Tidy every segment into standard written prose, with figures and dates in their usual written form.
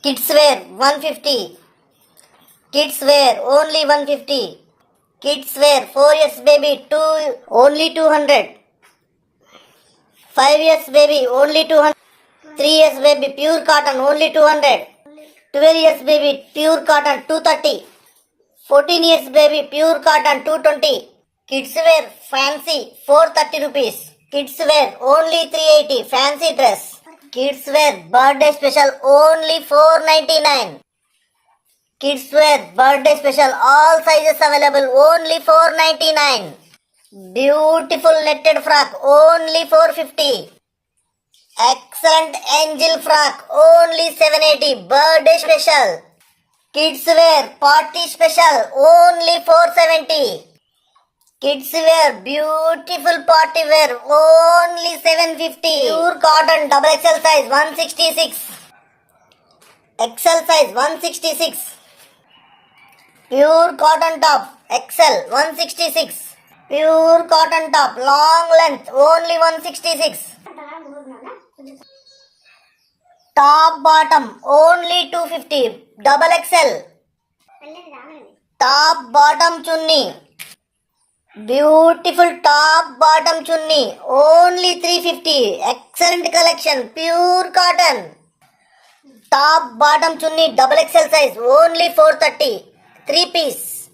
Kids wear 150. Kids wear only 150. Kids wear 4 years baby only 200. 5 years baby only 200. 3 years baby pure cotton only 200. 12 years baby pure cotton 230. 14 years baby pure cotton 220. Kids wear fancy 430 rupees. Kids wear only 380 fancy dress. Kids wear birthday special only 499. Kids wear birthday special all sizes available only 499. Beautiful netted frock only 450. Excellent angel frock only 780 birthday special. Kids wear party special only 470. Kids wear beautiful party wear only 750. Pure cotton double XL size 166. XL size 166. Pure cotton top XL 166. Pure cotton top long length only 166. Top bottom only 250 double XL. Top bottom chunni. Beautiful top bottom chunni only 350. Excellent collection pure cotton. Top bottom chunni double XL size only 430. 3 piece.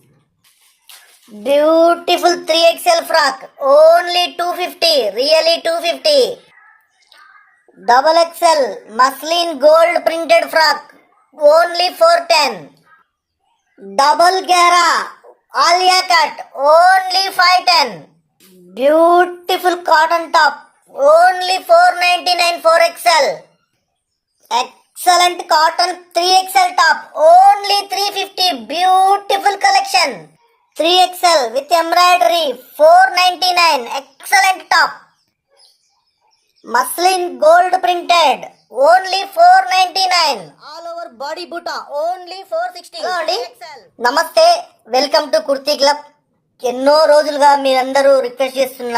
Beautiful 3XL frock only 250. Really 250. Double XL muslin gold printed frock only 410. Double gara alia cut only 510. Beautiful cotton top only 499 4XL. Excellent cotton 3XL top only 350. Beautiful collection 3XL with embroidery 499. Excellent top. Muslin gold printed only 499. All over body butta only 460. నమస్తే, welcome to kurti club. ఎన్నో రోజులుగా మీరందరూ request చేస్తున్న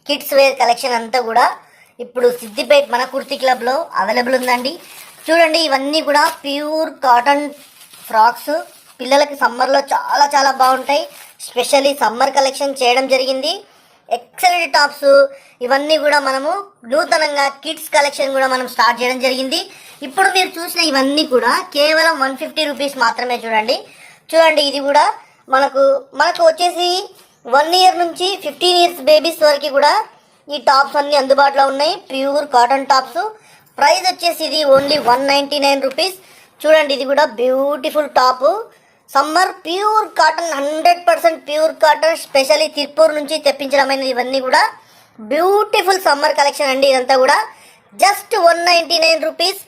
kids wear collection అంతా కూడా ఇప్పుడు సిద్దిపేట్ మన కుర్తీ క్లబ్లో అవైలబుల్ ఉందండి. చూడండి, ఇవన్నీ కూడా ప్యూర్ కాటన్ ఫ్రాక్స్. పిల్లలకి సమ్మర్లో చాలా చాలా బాగుంటాయి. స్పెషల్లీ సమ్మర్ కలెక్షన్ చేయడం జరిగింది. ఎక్సలెంట్ టాప్స్ ఇవన్నీ కూడా మనము నూతనంగా కిడ్స్ కలెక్షన్ కూడా మనం స్టార్ట్ చేయడం జరిగింది. ఇప్పుడు మీరు చూసిన ఇవన్నీ కూడా కేవలం 150 రూపీస్ మాత్రమే. చూడండి ఇది కూడా మనకు వచ్చేసి 1 ఇయర్ నుంచి 15 ఇయర్స్ బేబీస్ వరకు కూడా ఈ టాప్స్ అన్ని అందుబాటులో ఉన్నాయి. Pure cotton tops. ప్రైస్ వచ్చేసి ఇది ఓన్లీ 199 రూపీస్. చూడండి, ఇది కూడా beautiful top. Summer pure cotton 100% pure cotton, specially Tirupur నుంచి తెప్పించడమైనది. ఇవన్నీ కూడా బ్యూటిఫుల్ సమ్మర్ కలెక్షన్ అండి. ఇదంతా కూడా జస్ట్ 199 రూపీస్.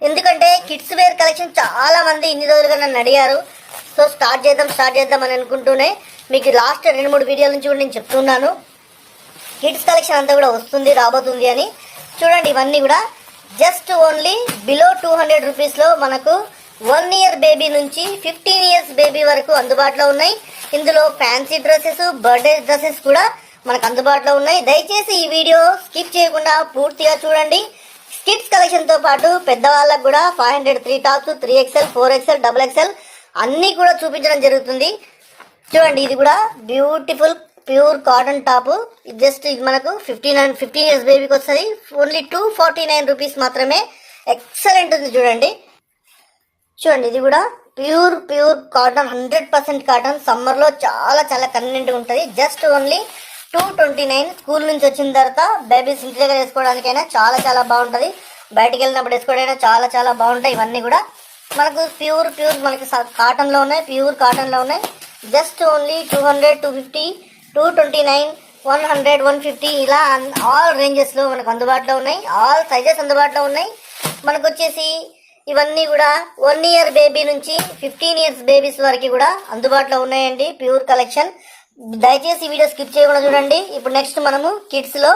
ఎందుకంటే కిడ్స్ వేర్ కలెక్షన్ చాలా మంది ఇన్ని రోజులుగా నన్ను అడిగారు. సో స్టార్ట్ చేద్దాం అని అనుకుంటూనే మీకు లాస్ట్ 2-3 వీడియోల నుంచి కూడా నేను చెప్తున్నాను కిడ్స్ కలెక్షన్ అంతా కూడా వస్తుంది, రాబోతుంది అని. చూడండి, ఇవన్నీ కూడా జస్ట్ ఓన్లీ బిలో 200 రూపీస్లో మనకు 1 ఇయర్ బేబీ నుంచి 15 ఇయర్స్ బేబీ వరకు అందుబాటులో ఉన్నాయి. ఇందులో ఫ్యాన్సీ డ్రెస్సెస్, బర్త్డే డ్రెస్సెస్ కూడా మనకు అందుబాటులో ఉన్నాయి. దయచేసి ఈ వీడియో స్కిప్ చేయకుండా పూర్తిగా చూడండి. కిడ్స్ కలెక్షన్తో పాటు పెద్దవాళ్ళకు కూడా 500 3 tops, 3XL 4XL double XL అన్నీ కూడా చూపించడం జరుగుతుంది. చూడండి, ఇది కూడా beautiful pure cotton top. Just ఇది మనకు 15 ఇయర్స్ బేబీకి వస్తుంది. ఓన్లీ 249 రూపీస్ మాత్రమే. ఎక్సలెంట్ ఉంది. చూడండి, ఇది కూడా ప్యూర్ కాటన్, 100% కాటన్. సమ్మర్లో చాలా చాలా కన్వీనియంట్గా ఉంటుంది. Just only 229. స్కూల్ నుంచి వచ్చిన తర్వాత బేబీస్ ఇంటి దగ్గర వేసుకోవడానికైనా చాలా చాలా బాగుంటుంది. బయటికి వెళ్ళినప్పుడు వేసుకోవడానికి చాలా చాలా బాగుంటాయి. ఇవన్నీ కూడా మనకు ప్యూర్ మనకి కాటన్లో ఉన్నాయి, ప్యూర్ కాటన్లో ఉన్నాయి. జస్ట్ ఓన్లీ 200 250 229 100 150 ఇలా ఆల్ రేంజెస్లో మనకు అందుబాటులో ఉన్నాయి. ఆల్ సైజెస్ అందుబాటులో ఉన్నాయి. మనకు వచ్చేసి ఇవన్నీ కూడా 1 ఇయర్ బేబీ నుంచి 15 ఇయర్స్ బేబీస్ వరకు కూడా అందుబాటులో ఉన్నాయండి ప్యూర్ కలెక్షన్. దయచేసి వీడియో స్కిప్ చేయకుండా చూడండి. ఇప్పుడు నెక్స్ట్ మనము కిడ్స్లో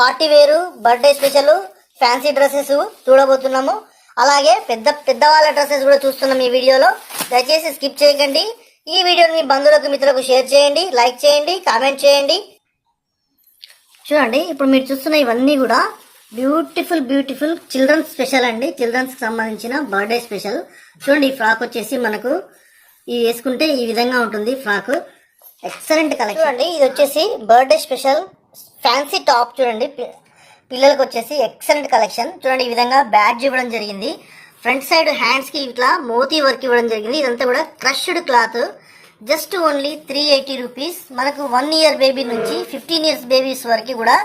పార్టీ వేరు, బర్త్డే స్పెషల్, ఫ్యాన్సీ డ్రెస్సెస్ చూడబోతున్నాము. అలాగే పెద్దవాళ్ళ డ్రెస్సెస్ కూడా చూస్తున్నాం ఈ వీడియోలో. దయచేసి స్కిప్ చేయకండి. ఈ వీడియోని మీ బంధువులకు, మిత్రులకు షేర్ చేయండి, లైక్ చేయండి, కామెంట్ చేయండి. చూడండి, ఇప్పుడు మీరు చూస్తున్న ఇవన్నీ కూడా బ్యూటిఫుల్ బ్యూటిఫుల్ చిల్డ్రన్స్ స్పెషల్ అండి. చిల్డ్రన్స్ కి సంబంధించిన బర్త్డే స్పెషల్. చూడండి, ఈ ఫ్రాక్ వచ్చేసి మనకు ఇది వేసుకుంటే ఈ విధంగా ఉంటుంది ఫ్రాక్. Excellent collection. చూడండి, ఇది వచ్చేసి బర్త్డే స్పెషల్ ఫ్యాన్సీ టాప్. చూడండి, పిల్లలకు వచ్చేసి ఎక్సలెంట్ కలెక్షన్. చూడండి, ఈ విధంగా బ్యాడ్జ్ ఇవ్వడం జరిగింది. ఫ్రంట్ సైడ్ హ్యాండ్స్ కి ఇట్లా మోతీ వర్క్ ఇవ్వడం జరిగింది. ఇదంతా కూడా crushed cloth. Just only 380 rupees. మనకు 1 ఇయర్ బేబీ నుంచి 15 ఇయర్స్ బేబీస్ వరకు కూడా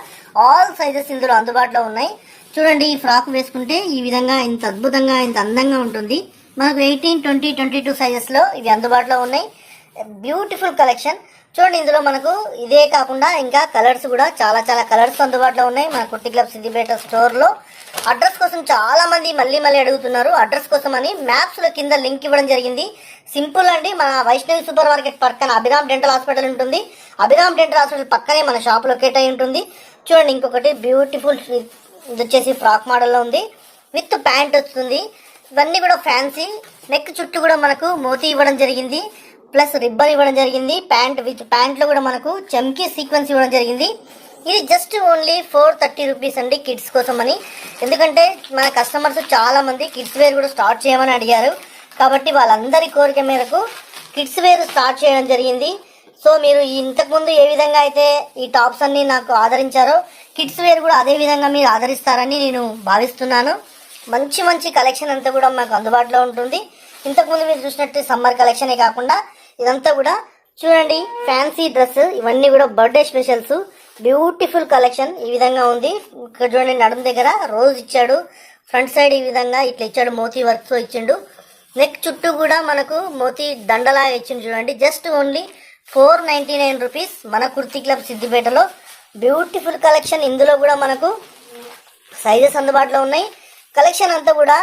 ఆల్ సైజెస్ ఇందులో అందుబాటులో ఉన్నాయి. చూడండి, ఈ ఫ్రాక్ వేసుకుంటే ఈ విధంగా ఇంత అద్భుతంగా ఇంత అందంగా ఉంటుంది. మనకు 18, 20, 22 సైజెస్ లో ఇవి అందుబాటులో ఉన్నాయి. Beautiful collection. చూడండి, ఇందులో మనకు ఇదే కాకుండా ఇంకా కలర్స్ కూడా చాలా చాలా కలర్స్ అందుబాటులో ఉన్నాయి మన కుర్తి క్లబ్ సిద్దిపేట స్టోర్ లో. అడ్రస్ కోసం చాలా మంది మళ్ళీ అడుగుతున్నారు. అడ్రస్ కోసం అని మ్యాప్స్ లో కింద లింక్ ఇవ్వడం జరిగింది. సింపుల్ అండి. మన వైష్ణవి సూపర్ మార్కెట్ పక్కన అభిరామ్ డెంటల్ హాస్పిటల్ ఉంటుంది. అభిరామ్ డెంటల్ హాస్పిటల్ పక్కనే మన షాప్ లొకేట్ అయి ఉంటుంది. చూడండి, ఇంకొకటి బ్యూటిఫుల్ ఇది వచ్చేసి ఫ్రాక్ మోడల్లో ఉంది. విత్ ప్యాంట్ వస్తుంది. ఇవన్నీ కూడా ఫ్యాన్సీ. నెక్ చుట్టూ కూడా మనకు మోతీ ఇవ్వడం జరిగింది, ప్లస్ రిబ్బన్ ఇవ్వడం జరిగింది. ప్యాంట్ లో కూడా మనకు చమ్కీ సీక్వెన్స్ ఇవ్వడం జరిగింది. ఇది జస్ట్ ఓన్లీ 430 రూపీస్ అండి, కిడ్స్ కోసం అని. ఎందుకంటే మన కస్టమర్స్ చాలా మంది కిడ్స్ వేర్ కూడా స్టార్ట్ చేయమని అడిగారు. కాబట్టి వాళ్ళందరి కోరిక మేరకు కిడ్స్ వేర్ స్టార్ట్ చేయడం జరిగింది. సో మీరు ఇంతకుముందు ఏ విధంగా అయితే ఈ టాప్స్ అన్ని నాకు ఆదరించారో కిడ్స్ వేర్ కూడా అదే విధంగా మీరు ఆదరిస్తారని నేను భావిస్తున్నాను. మంచి మంచి కలెక్షన్ అంతా కూడా మాకు అందుబాటులో ఉంటుంది. ఇంతకుముందు మీరు చూసినట్టు సమ్మర్ కలెక్షనే కాకుండా ఇదంతా కూడా చూడండి ఫ్యాన్సీ డ్రెస్. ఇవన్నీ కూడా బర్త్డే స్పెషల్స్. బ్యూటిఫుల్ కలెక్షన్ ఈ విధంగా ఉంది. ఇక్కడ చూడండి, నడుము దగ్గర రోజ్ ఇచ్చాడు. ఫ్రంట్ సైడ్ ఈ విధంగా ఇట్లా ఇచ్చాడు, మోతీ వర్క్ తో ఇచ్చిండు. నెక్ చుట్టూ కూడా మనకు మోతీ దండలా ఇచ్చిండు. చూడండి, జస్ట్ ఓన్లీ 499 రూపీస్ మన కుర్తి క్లబ్ సిద్దిపేటలో. Beautiful collection. ఇందులో కూడా మనకు సైజెస్ అందుబాటులో ఉన్నాయి. కలెక్షన్ అంతా కూడా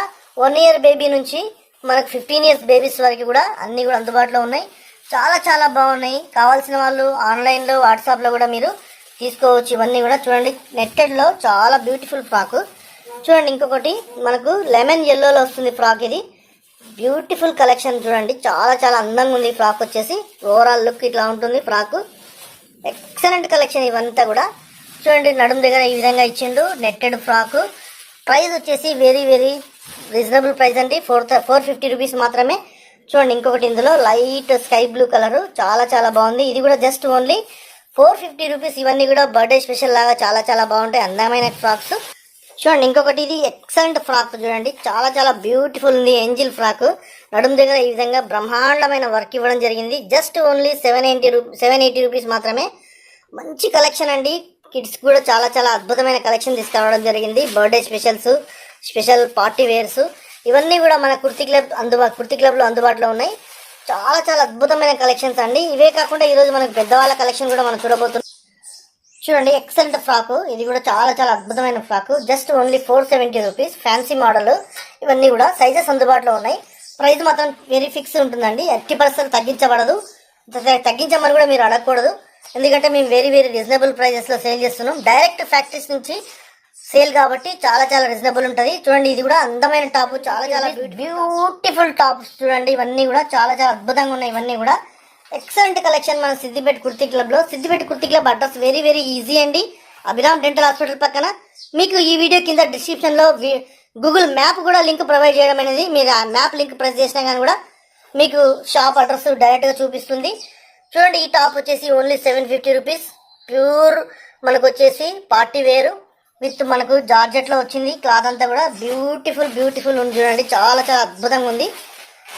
1 ఇయర్ బేబీ నుంచి మనకు 15 ఇయర్స్ బేబీస్ వరకు కూడా అన్ని కూడా అందుబాటులో ఉన్నాయి. చాలా చాలా బాగున్నాయి. కావాల్సిన వాళ్ళు ఆన్లైన్ లో వాట్సాప్ లో కూడా మీరు తీసుకోవచ్చు. ఇవన్నీ కూడా చూడండి, నెట్టెడ్ లో చాలా బ్యూటిఫుల్ ఫ్రాక్. చూడండి, ఇంకొకటి మనకు లెమన్ ఎల్లోలో వస్తుంది ఫ్రాక్. ఇది బ్యూటిఫుల్ కలెక్షన్. చూడండి, చాలా చాలా అందంగా ఉంది ఫ్రాక్ వచ్చేసి. ఓవరాల్ లుక్ ఇట్లా ఉంటుంది ఫ్రాక్. ఎక్సలెంట్ కలెక్షన్ ఇవంతా కూడా. చూడండి, నడుము దగ్గర ఈ విధంగా ఇచ్చిండు నెట్టెడ్ ఫ్రాక్. ప్రైస్ వచ్చేసి వెరీ వెరీ రీజనబుల్ ప్రైస్ అండి. 450 రూపీస్ మాత్రమే. చూడండి, ఇంకొకటి ఇందులో లైట్ స్కై బ్లూ కలర్ చాలా చాలా బాగుంది. ఇది కూడా జస్ట్ ఓన్లీ 450 రూపీస్. ఇవన్నీ కూడా బర్త్డే స్పెషల్ లాగా చాలా చాలా బాగుంటాయి, అందమైన ఫ్రాక్స్. చూడండి, ఇంకొకటి ఇది ఎక్సలెంట్ ఫ్రాక్. చూడండి, చాలా చాలా బ్యూటిఫుల్ ఉంది. Angel frock. నడుము దగ్గర ఈ విధంగా బ్రహ్మాండమైన వర్క్ ఇవ్వడం జరిగింది. జస్ట్ ఓన్లీ 780 రూపీస్ మాత్రమే. మంచి కలెక్షన్ అండి. కిడ్స్ కూడా చాలా చాలా అద్భుతమైన కలెక్షన్ తీసుకురావడం జరిగింది. Birthday specials, special party wears ఇవన్నీ కూడా మన కుర్తి క్లబ్ లో అందుబాటులో ఉన్నాయి. చాలా చాలా అద్భుతమైన కలెక్షన్స్ అండి. ఇవే కాకుండా ఈ రోజు మనకు పెద్దవాళ్ళ కలెక్షన్ కూడా మనం చూడబోతున్నాం. చూడండి, ఎక్సలెంట్ ఫ్రాక్. ఇది కూడా చాలా చాలా అద్భుతమైన frock. Just only 470 rupees. Fancy model. ఇవన్నీ కూడా సైజెస్ అందుబాటులో ఉన్నాయి. ప్రైస్ మాత్రం వెరీ ఫిక్స్ ఉంటుందండి. 80% తగ్గించబడదు. తగ్గించమని కూడా మీరు అడగకూడదు. ఎందుకంటే మేము వెరీ వెరీ రీజనబుల్ ప్రైజెస్ లో సేల్ చేస్తున్నాం. డైరెక్ట్ ఫ్యాక్టరీస్ నుంచి సేల్ కాబట్టి చాలా చాలా రీజనబుల్ ఉంటుంది. చూడండి, ఇది కూడా అందమైన టాప్. చాలా చాలా బ్యూటిఫుల్ టాప్స్. చూడండి, ఇవన్నీ కూడా చాలా చాలా అద్భుతంగా ఉన్నాయి. ఇవన్నీ కూడా ఎక్సలెంట్ కలెక్షన్ మన సిద్దిపేట కుర్తి క్లబ్ లో. Siddipet kurti club address very very easy అండి. అభిరామ్ డెంటల్ హాస్పిటల్ పక్కన. మీకు ఈ వీడియో కింద డిస్క్రిప్షన్ లో గూగుల్ మ్యాప్ కూడా లింక్ ప్రొవైడ్ చేయడం అనేది. మీరు ఆ మ్యాప్ లింక్ ప్రెస్ చేసినా కానీ కూడా మీకు షాప్ అడ్రస్ డైరెక్ట్ గా చూపిస్తుంది. చూడండి, ఈ టాప్ వచ్చేసి ఓన్లీ 750 రూపీస్. ప్యూర్ మనకు వచ్చేసి పార్టీ వేరు విత్ మనకు జార్జెట్ లో వచ్చింది. క్లాత్ అంతా కూడా బ్యూటిఫుల్ ఉంది. చూడండి, చాలా చాలా అద్భుతంగా ఉంది.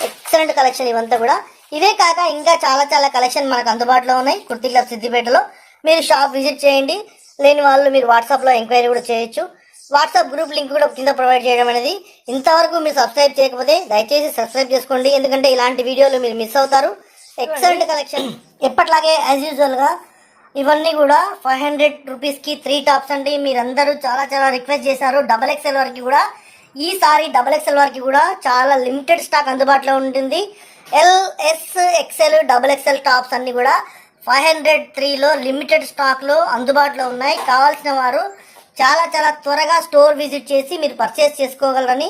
ఎక్సలెంట్ కలెక్షన్ ఇవంతా కూడా. ఇవే కాక ఇంకా చాలా చాలా కలెక్షన్ మనకు అందుబాటులో ఉన్నాయి కుర్తి క్లబ్ సిద్దిపేటలో. మీరు షాప్ విజిట్ చేయండి. లేని వాళ్ళు మీరు వాట్సాప్ లో ఎంక్వైరీ కూడా చేయొచ్చు. వాట్సాప్ గ్రూప్ లింక్ కూడా కింద ప్రొవైడ్ చేయడం అనేది. ఇంతవరకు మీరు సబ్స్క్రైబ్ చేయకపోతే దయచేసి సబ్స్క్రైబ్ చేసుకోండి. ఎందుకంటే ఇలాంటి వీడియోలు మీరు మిస్ అవుతారు. Excellent collection. ఎప్పట్లాగే యాజ్ యూజువల్ గా ఇవన్నీ కూడా 500 రూపీస్ కి 3 టాప్స్ అండి. మీరందరూ చాలా చాలా రిక్వెస్ట్ చేశారు. XXL వరకు కూడా ఈసారి XXL వరకు కూడా చాలా లిమిటెడ్ స్టాక్ అందుబాటులో ఉంటుంది. XL టాప్స్ అన్ని కూడా 503 లో లిమిటెడ్ స్టాక్ లో అందుబాటులో ఉన్నాయి. కావాల్సిన వారు చాలా చాలా త్వరగా స్టోర్ విజిట్ చేసి మీరు పర్చేస్ చేసుకోగలరని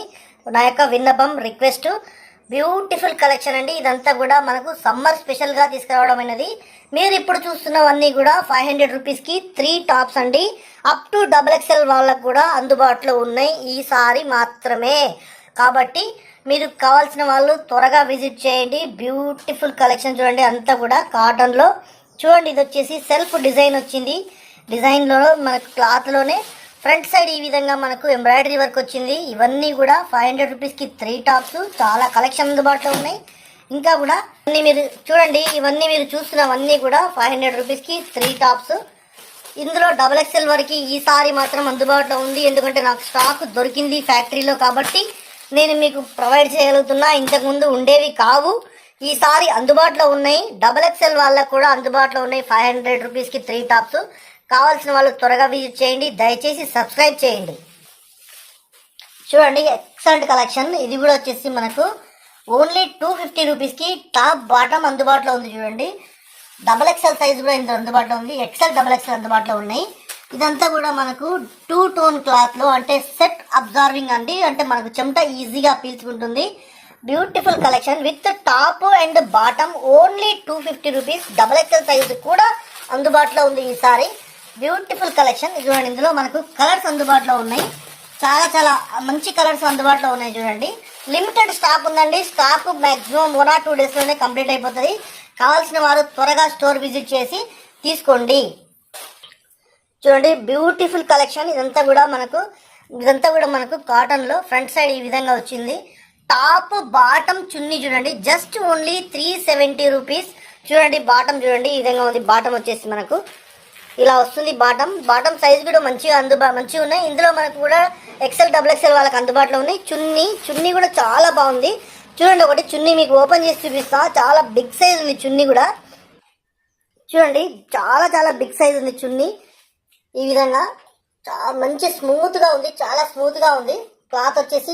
నా యొక్క విన్నపం, రిక్వెస్ట్. బ్యూటిఫుల్ కలెక్షన్ అండి. ఇదంతా కూడా మనకు సమ్మర్ స్పెషల్ గా తీసుకురావడం అయినది. మీరు ఇప్పుడు చూస్తున్నవన్నీ కూడా 500 రూపీస్ కి 3 టాప్స్ అండి. అప్ టు XXL వాళ్ళకు కూడా అందుబాటులో ఉన్నాయి ఈసారి మాత్రమే. కాబట్టి మీరు కావాల్సిన వాళ్ళు త్వరగా విజిట్ చేయండి. బ్యూటిఫుల్ కలెక్షన్ చూడండి, అంతా కూడా కాటన్ లో చూడండి. ఇది వచ్చేసి సెల్ఫ్ డిజైన్ వచ్చింది. డిజైన్ లో మనకు క్లాత్ లోనే ఫ్రంట్ సైడ్ ఈ విధంగా మనకు ఎంబ్రాయిడరీ వర్క్ వచ్చింది. ఇవన్నీ కూడా 500 రూపీస్ కి 3 టాప్స్. చాలా కలెక్షన్ అందుబాటులో ఉన్నాయి. ఇంకా కూడా మీరు చూడండి, ఇవన్నీ మీరు చూస్తున్నవన్నీ కూడా 500 రూపీస్ కి 3 టాప్స్. ఇందులో XXL వరకు ఈసారి మాత్రం అందుబాటులో ఉంది. ఎందుకంటే నాకు స్టాక్ దొరికింది ఫ్యాక్టరీలో, కాబట్టి నేను మీకు ప్రొవైడ్ చేయగలుగుతున్నా. ఇంతకుముందు ఉండేవి కావు, ఈసారి అందుబాటులో ఉన్నాయి. XXL వాళ్ళకు కూడా అందుబాటులో ఉన్నాయి 500 రూపీస్ కి 3 టాప్స్. కావాల్సిన వాళ్ళు త్వరగా విజిట్ చేయండి. దయచేసి సబ్స్క్రైబ్ చేయండి. చూడండి, ఎక్సలెంట్ కలెక్షన్. ఇది కూడా వచ్చేసి మనకు ఓన్లీ 250 రూపీస్ కి టాప్ బాటమ్ అందుబాటులో ఉంది. చూడండి, XXL సైజ్ కూడా ఇందులో అందుబాటులో ఉంది. XXL అందుబాటులో ఉన్నాయి. ఇదంతా కూడా మనకు 2 టోన్ క్లాత్ లో, అంటే సెట్ అబ్జర్వింగ్ అండి. అంటే మనకు చెమట ఈజీగా పీల్చుకుంటుంది. Beautiful collection with top and bottom only 250 rupees. XXL size కూడా అందుబాటులో ఉంది ఈసారి. బ్యూటిఫుల్ కలెక్షన్ చూడండి. ఇందులో మనకు కలర్స్ అందుబాటులో ఉన్నాయి. చాలా చాలా మంచి కలర్స్ అందుబాటులో ఉన్నాయి. చూడండి, లిమిటెడ్ స్టాక్ ఉందండి. స్టాక్ మాక్సిమం 1 or 2 days లోనే కంప్లీట్ అయిపోతుంది. కావాల్సిన వారు త్వరగా స్టోర్ విజిట్ చేసి తీసుకోండి. చూడండి, బ్యూటిఫుల్ కలెక్షన్. ఇదంతా కూడా మనకు కాటన్ లో ఫ్రంట్ సైడ్ ఈ విధంగా వచ్చింది. టాప్ బాటమ్ చున్నీ చూడండి, జస్ట్ ఓన్లీ 370 రూపీస్. చూడండి, బాటమ్ చూడండి ఈ విధంగా ఉంది. బాటమ్ వచ్చేసి మనకు ఇలా వస్తుంది. బాటమ్ సైజ్ కూడా మంచిగా ఉన్నాయి. ఇందులో మనకు కూడా XXL వాళ్ళకి అందుబాటులో ఉన్నాయి. చున్నీ కూడా చాలా బాగుంది. చూడండి, ఒకటి చున్నీ మీకు ఓపెన్ చేసి చూపిస్తా. చాలా బిగ్ సైజ్ ఉంది చున్నీ కూడా. చూడండి, చాలా చాలా బిగ్ సైజ్ ఉంది చున్నీ. ఈ విధంగా చాలా మంచి స్మూత్ గా ఉంది. చాలా స్మూత్ గా ఉంది. క్లాత్ వచ్చేసి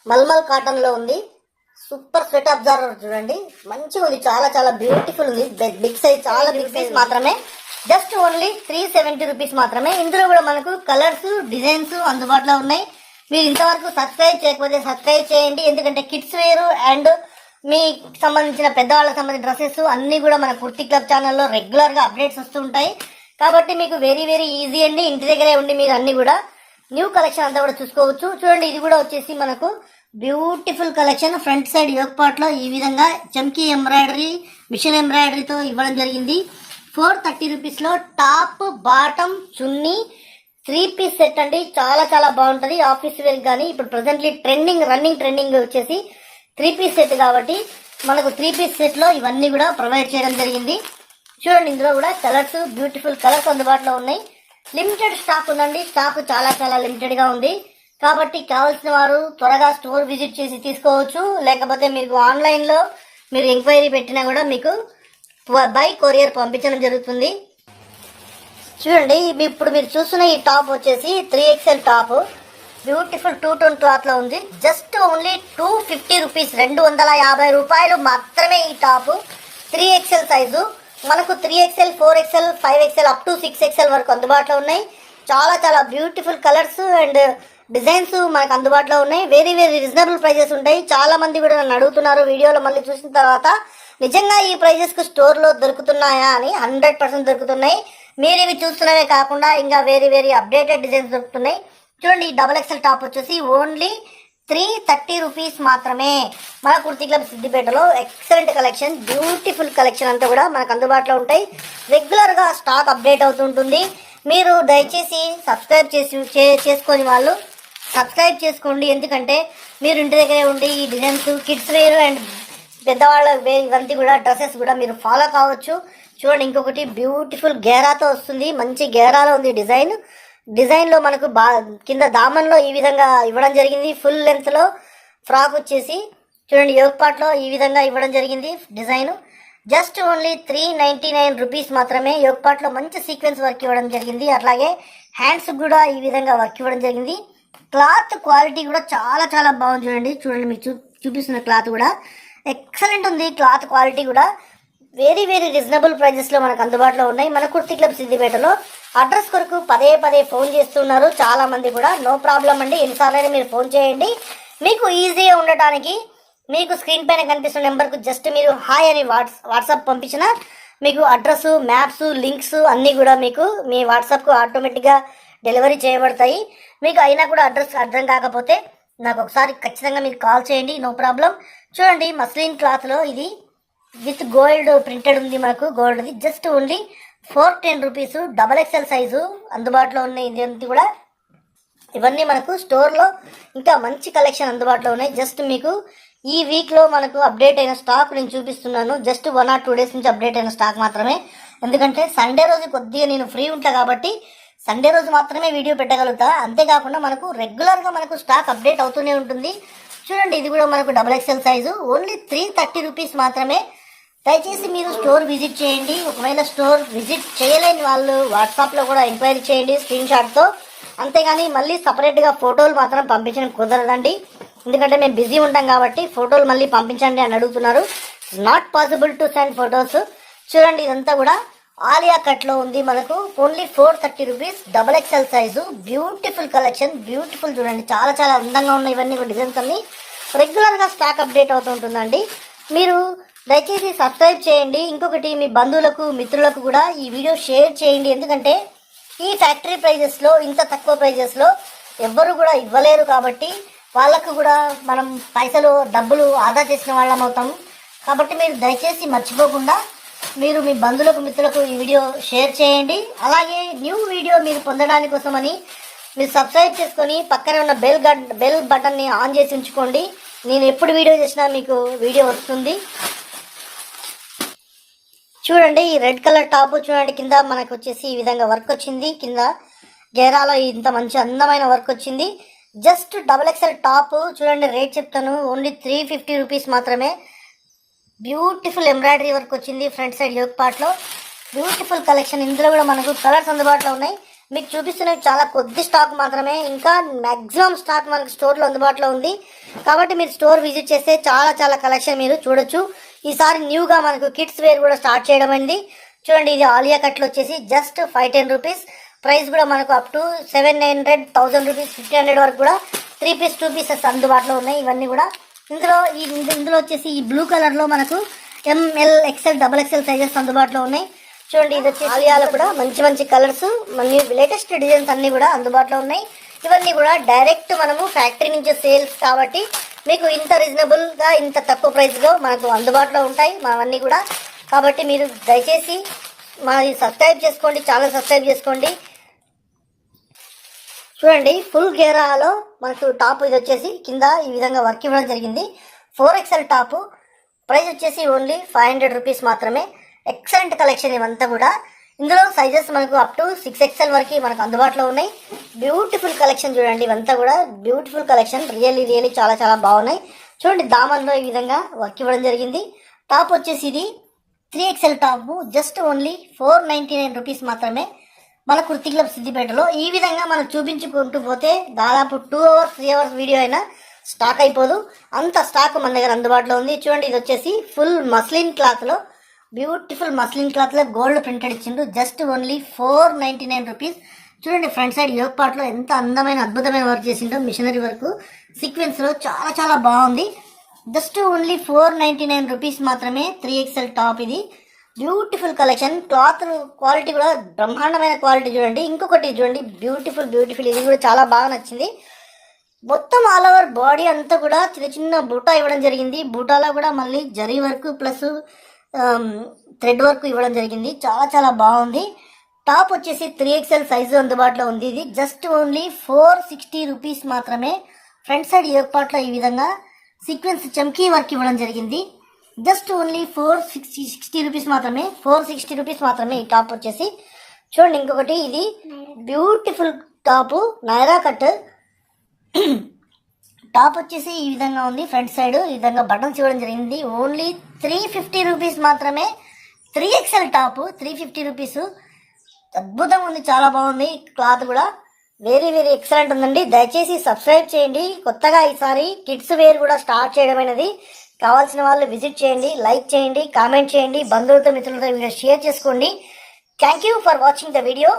మల్మల్ కాటన్ లో ఉంది. సూపర్ స్వెట్ అబ్జర్వర్ చూడండి, మంచిగా ఉంది. చాలా చాలా బ్యూటిఫుల్ ఉంది. బిగ్ సైజ్, చాలా బిగ్ సైజ్ మాత్రమే. జస్ట్ ఓన్లీ 370 రూపీస్ మాత్రమే. ఇందులో కూడా మనకు కలర్స్, డిజైన్స్ అందుబాటులో ఉన్నాయి. మీరు ఇంతవరకు సబ్స్క్రైబ్ చేయకపోతే సబ్స్క్రైబ్ చేయండి. ఎందుకంటే కిడ్స్ వేర్ అండ్ మీకు సంబంధించిన పెద్దవాళ్ళకి సంబంధించిన డ్రెస్సెస్ అన్ని కూడా మన కుర్తీ క్లబ్ ఛానల్లో రెగ్యులర్ గా అప్డేట్స్ వస్తూ ఉంటాయి. కాబట్టి మీకు వెరీ వెరీ ఈజీ అండి. ఇంటి దగ్గరే ఉండి మీరు అన్ని కూడా న్యూ కలెక్షన్ అంతా కూడా చూసుకోవచ్చు. చూడండి, ఇది కూడా వచ్చేసి మనకు beautiful collection. Front side yoke part లో ఈ విధంగా చమ్కీ ఎంబ్రాయిడరీ, మిషన్ ఎంబ్రాయిడరీతో ఇవ్వడం జరిగింది. 430 రూపీస్ లో టాప్ బాటమ్ చున్నీ 3 పీస్ సెట్ అండి. చాలా చాలా బాగుంటది ఆఫీస్ వేర్ కానీ. ఇప్పుడు ప్రెసెంట్లీ రన్నింగ్ ట్రెండింగ్ వచ్చేసి 3 పీస్ సెట్. కాబట్టి మనకు 3 పీస్ సెట్ లో ఇవన్నీ కూడా ప్రొవైడ్ చేయడం జరిగింది. చూడండి, ఇందులో కూడా కలర్స్, బ్యూటిఫుల్ కలర్స్ అందుబాటులో ఉన్నాయి. లిమిటెడ్ స్టాక్ ఉందండి. స్టాక్ చాలా చాలా లిమిటెడ్ గా ఉంది. కాబట్టి కావాల్సిన వారు త్వరగా స్టోర్ విజిట్ చేసి తీసుకోవచ్చు. లేకపోతే మీకు ఆన్లైన్ లో మీరు ఎంక్వైరీ పెట్టినా కూడా మీకు బై కొరియర్ పంపించడం జరుగుతుంది. చూడండి, ఇప్పుడు మీరు చూస్తున్న ఈ టాప్ వచ్చేసి 3XL top. Beautiful 2 tone cloth లో ఉంది. జస్ట్ ఓన్లీ 250 రూపీస్, 250 రూపాయలు మాత్రమే. ఈ టాప్ 3XL సైజు మనకు 3XL, 4XL, 5XL up to 6XL వరకు అందుబాటులో ఉన్నాయి. చాలా చాలా బ్యూటిఫుల్ కలర్స్ అండ్ డిజైన్స్ మనకు అందుబాటులో ఉన్నాయి. వెరీ వెరీ రీజనబుల్ ప్రైజెస్ ఉంటాయి. చాలా మంది కూడా నన్ను అడుగుతున్నారు వీడియోలో మళ్ళీ చూసిన తర్వాత, నిజంగా ఈ ప్రైజెస్ కు స్టోర్ లో దొరుకుతున్నాయా అని. 100% దొరుకుతున్నాయి. మీరు ఇవి చూస్తున్నవే కాకుండా ఇంకా వేరే వేరే అప్డేటెడ్ డిజైన్స్ దొరుకుతున్నాయి. చూడండి, ఈ XXL టాప్ వచ్చేసి ఓన్లీ 330 రూపీస్ మాత్రమే. మన కుర్తీ క్లబ్ సిద్దిపేటలో ఎక్సలెంట్ కలెక్షన్, బ్యూటిఫుల్ కలెక్షన్ అంతా కూడా మనకు అందుబాటులో ఉంటాయి. రెగ్యులర్ గా స్టాక్ అప్డేట్ అవుతుంటుంది. మీరు దయచేసి సబ్స్క్రైబ్ చేసుకొని వాళ్ళు సబ్స్క్రైబ్ చేసుకోండి. ఎందుకంటే మీరు ఇంటి దగ్గరే ఉండి ఈ డిజైన్స్, కిడ్స్ వేర్ అండ్ పెద్దవాళ్ళ ఇవన్నీ కూడా డ్రెస్సెస్ కూడా మీరు ఫాలో కావచ్చు. చూడండి, ఇంకొకటి బ్యూటిఫుల్ గేరాతో వస్తుంది. మంచి గేరాలో ఉంది డిజైన్ లో మనకు కింద దామన్లో ఈ విధంగా ఇవ్వడం జరిగింది. ఫుల్ లెంత్ లో ఫ్రాక్ వచ్చేసి చూడండి, యోక్ పార్ట్ లో ఈ విధంగా ఇవ్వడం జరిగింది డిజైన్. జస్ట్ ఓన్లీ 399 రూపీస్ మాత్రమే. యోక్ పార్ట్ లో మంచి సీక్వెన్స్ వర్క్ ఇవ్వడం జరిగింది. అట్లాగే హ్యాండ్స్ కూడా ఈ విధంగా వర్క్ ఇవ్వడం జరిగింది. క్లాత్ క్వాలిటీ కూడా చాలా చాలా బాగుంది. చూడండి మీకు చూపిస్తున్న క్లాత్ కూడా ఎక్సలెంట్ ఉంది. క్లాత్ క్వాలిటీ కూడా వెరీ వెరీ రీజనబుల్ ప్రైజెస్ లో మనకు అందుబాటులో ఉన్నాయి. మన కుర్తీ క్లబ్ సిద్దిపేటలో. అడ్రస్ కొరకు పదే ఫోన్ చేస్తున్నారు చాలా మంది కూడా. నో ప్రాబ్లం అండి, ఎన్నిసార్లు మీరు ఫోన్ చేయండి. మీకు ఈజీగా ఉండటానికి మీకు స్క్రీన్ పైన కనిపిస్తున్న నెంబర్కు జస్ట్ మీరు హాయ్ అని వాట్సాప్ పంపించిన మీకు అడ్రస్, మ్యాప్స్, లింక్స్ అన్నీ కూడా మీకు మీ వాట్సాప్కు ఆటోమేటిక్గా డెలివరీ చేయబడతాయి. మీకు అయినా కూడా అడ్రస్ అర్థం కాకపోతే నాకు ఒకసారి ఖచ్చితంగా మీరు కాల్ చేయండి, నో ప్రాబ్లం. చూడండి, మస్లిన్ క్లాత్లో ఇది విత్ గోల్డ్ ప్రింటెడ్ ఉంది. మనకు గోల్డ్ది just only 410 rupees. XXL size అందుబాటులో ఉన్నాయి. ఇది కూడా ఇవన్నీ మనకు స్టోర్లో ఇంకా మంచి కలెక్షన్ అందుబాటులో ఉన్నాయి. జస్ట్ మీకు ఈ వీక్లో మనకు అప్డేట్ అయిన స్టాక్ నేను చూపిస్తున్నాను. జస్ట్ 1 or 2 డేస్ నుంచి అప్డేట్ అయిన స్టాక్ మాత్రమే. ఎందుకంటే సండే రోజు కొద్దిగా నేను ఫ్రీ ఉంటా కాబట్టి సండే రోజు మాత్రమే వీడియో పెట్టగలుగుతా. అంతేకాకుండా మనకు రెగ్యులర్గా మనకు స్టాక్ అప్డేట్ అవుతూనే ఉంటుంది. చూడండి, ఇది కూడా మనకు XXL సైజు ఓన్లీ 330 రూపీస్ మాత్రమే. దయచేసి మీరు స్టోర్ విజిట్ చేయండి. ఒకవేళ స్టోర్ విజిట్ చేయలేని వాళ్ళు వాట్సాప్లో కూడా ఎంక్వైరీ చేయండి స్క్రీన్ షాట్తో. అంతేగాని మళ్ళీ సపరేట్గా ఫోటోలు మాత్రం పంపించడం కుదరదండి. ఎందుకంటే మేము బిజీ ఉంటాం కాబట్టి ఫోటోలు మళ్ళీ పంపించండి అని అడుగుతున్నారు. Not possible to send photos. చూడండి, ఇదంతా కూడా ఆలియా కట్లో ఉంది. మనకు only 430 rupees. XXL size beautiful collection. Beautiful చూడండి, చాలా చాలా అందంగా ఉన్నాయి. ఇవన్నీ కూడా డిజైన్స్ అన్ని రెగ్యులర్గా స్టాక్ అప్డేట్ అవుతూ ఉంటుందండి. మీరు దయచేసి సబ్స్క్రైబ్ చేయండి. ఇంకొకటి, మీ బంధువులకు, మిత్రులకు కూడా ఈ వీడియో షేర్ చేయండి. ఎందుకంటే ఈ ఫ్యాక్టరీ ప్రైజెస్లో, ఇంత తక్కువ ప్రైజెస్లో ఎవ్వరు కూడా ఇవ్వలేరు కాబట్టి వాళ్ళకు కూడా మనం డబ్బులు ఆదా చేసిన వాళ్ళం అవుతాం. కాబట్టి మీరు దయచేసి మర్చిపోకుండా మీరు మీ బంధువులకు, మిత్రులకు ఈ వీడియో షేర్ చేయండి. అలాగే న్యూ వీడియో మీరు పొందడానికి కోసమని మీరు సబ్స్క్రైబ్ చేసుకొని పక్కనే ఉన్న బెల్ బటన్ని ఆన్ చేసి ఉంచుకోండి. నేను ఎప్పుడు వీడియో చేసినా మీకు వీడియో వస్తుంది. చూడండి, ఈ రెడ్ కలర్ టాప్ చూడండి, కింద మనకు వచ్చేసి ఈ విధంగా వర్క్ వచ్చింది. కింద గేరాలో ఇంత మంచి అందమైన వర్క్ వచ్చింది. జస్ట్ XXL టాప్ చూడండి, రేట్ చెప్తాను, ఓన్లీ 350 రూపీస్ మాత్రమే. బ్యూటిఫుల్ ఎంబ్రాయిడరీ వర్క్ వచ్చింది ఫ్రంట్ సైడ్ యోక్ పార్ట్లో. Beautiful collection. ఇందులో కూడా మనకు కలర్స్ అందుబాటులో ఉన్నాయి. మీకు చూపిస్తున్నవి చాలా కొద్ది స్టాక్ మాత్రమే. ఇంకా మ్యాక్సిమం స్టాక్ మనకు స్టోర్లో అందుబాటులో ఉంది. కాబట్టి మీరు స్టోర్ విజిట్ చేస్తే చాలా చాలా కలెక్షన్ మీరు చూడొచ్చు. ఈసారి న్యూగా మనకు కిడ్స్ వేర్ కూడా స్టార్ట్ చేయడం అయింది. చూడండి, ఇది ఆలియా కట్లు వచ్చేసి జస్ట్ 510 రూపీస్. ప్రైస్ కూడా మనకు అప్ టు 700, 1000 రూపీస్, 1500 వరకు కూడా 3 పీస్ 2 పీసెస్ అందుబాటులో ఉన్నాయి. ఇవన్నీ కూడా ఇందులో వచ్చేసి ఈ బ్లూ కలర్లో మనకు ML, XL, XXL సైజెస్ అందుబాటులో ఉన్నాయి. చూడండి, ఇది వచ్చి ఆలియాలో కూడా మంచి మంచి కలర్స్, మళ్ళీ లేటెస్ట్ డిజైన్స్ అన్నీ కూడా అందుబాటులో ఉన్నాయి. ఇవన్నీ కూడా డైరెక్ట్ మనము ఫ్యాక్టరీ నుంచి సేల్స్ కాబట్టి మీకు ఇంత రీజనబుల్గా, ఇంత తక్కువ ప్రైస్లో మనకు అందుబాటులో ఉంటాయి అవన్నీ కూడా. కాబట్టి మీరు దయచేసి మాది సబ్స్క్రైబ్ చేసుకోండి, ఛానల్ సబ్స్క్రైబ్ చేసుకోండి. చూడండి, ఫుల్ గేరాలో మనకు టాప్ ఇది వచ్చేసి కింద ఈ విధంగా వర్క్ ఇవ్వడం జరిగింది. 4XL top. ప్రైస్ వచ్చేసి ఓన్లీ 500 రూపీస్ మాత్రమే. ఎక్సలెంట్ కలెక్షన్ ఇవంతా కూడా. ఇందులో సైజెస్ మనకు అప్ టు 6XL వరకు మనకు అందుబాటులో ఉన్నాయి. బ్యూటిఫుల్ కలెక్షన్ చూడండి, ఇవంతా కూడా బ్యూటిఫుల్ కలెక్షన్. రియల్లీ చాలా చాలా బాగున్నాయి. చూడండి, దామన్లో ఈ విధంగా వర్క్ ఇవ్వడం జరిగింది. టాప్ వచ్చేసి ఇది 3XL top. Just only 499 rupees మాత్రమే. మన కుర్తి క్లబ్ సిద్దిపేటలో ఈ విధంగా మనం చూపించుకుంటూ పోతే దాదాపు 2 hours 3 hours వీడియో అయినా స్టాక్ అయిపోదు. అంత స్టాక్ మన దగ్గర అందుబాటులో ఉంది. చూడండి, ఇది వచ్చేసి ఫుల్ మస్లిన్ క్లాత్లో, బ్యూటిఫుల్ మస్లిన్ క్లాత్లో గోల్డ్ ప్రింటెడ్ ఇచ్చిండు. Just only 499 rupees. చూడండి, ఫ్రంట్ సైడ్ యోక్ పార్ట్లో ఎంత అందమైన అద్భుతమైన వర్క్ చేసిండో. మిషనరీ వర్క్ సీక్వెన్స్లో చాలా చాలా బాగుంది. జస్ట్ ఓన్లీ 499 రూపీస్ మాత్రమే. 3XL top. ఇది బ్యూటిఫుల్ కలెక్షన్. క్లాత్ క్వాలిటీ కూడా బ్రహ్మాండమైన క్వాలిటీ. చూడండి, ఇంకొకటి చూడండి, బ్యూటిఫుల్. ఇది కూడా చాలా బాగా నచ్చింది. మొత్తం ఆల్ ఓవర్ బాడీ అంతా కూడా చిన్న చిన్న బూటా ఇవ్వడం జరిగింది. బూటాలో కూడా మళ్ళీ zari work plus thread work ఇవ్వడం జరిగింది. చాలా చాలా బాగుంది. టాప్ వచ్చేసి 3XL సైజు అందుబాటులో ఉంది. ఇది జస్ట్ ఓన్లీ 460 రూపీస్ మాత్రమే. ఫ్రంట్ సైడ్ యోక్ పార్ట్లో ఈ విధంగా సీక్వెన్స్ చమ్కీ వర్క్ ఇవ్వడం జరిగింది. జస్ట్ ఓన్లీ 460 రూపీస్ మాత్రమే. 460 రూపీస్ మాత్రమే ఈ టాప్ వచ్చేసి. చూడండి, ఇంకొకటి ఇది beautiful top Naira cut. Top వచ్చేసి ఈ విధంగా ఉంది. ఫ్రంట్ సైడ్ ఈ విధంగా బటన్స్ ఇవ్వడం జరిగింది. ఓన్లీ 350 రూపీస్ మాత్రమే. 3XL top 350 rupees. అద్భుతంగా ఉంది, చాలా బాగుంది. క్లాత్ కూడా వెరీ ఎక్సలెంట్ ఉందండి. దయచేసి సబ్స్క్రైబ్ చేయండి. కొత్తగా ఈసారి కిడ్స్ వేర్ కూడా స్టార్ట్ చేయడమైనది. కావాల్సిన వాళ్ళు విజిట్ చేయండి, లైక్ చేయండి, కామెంట్ చేయండి, బంధువులతో మిత్రులతో వీడియో షేర్ చేసుకోండి. Thank you for watching the video.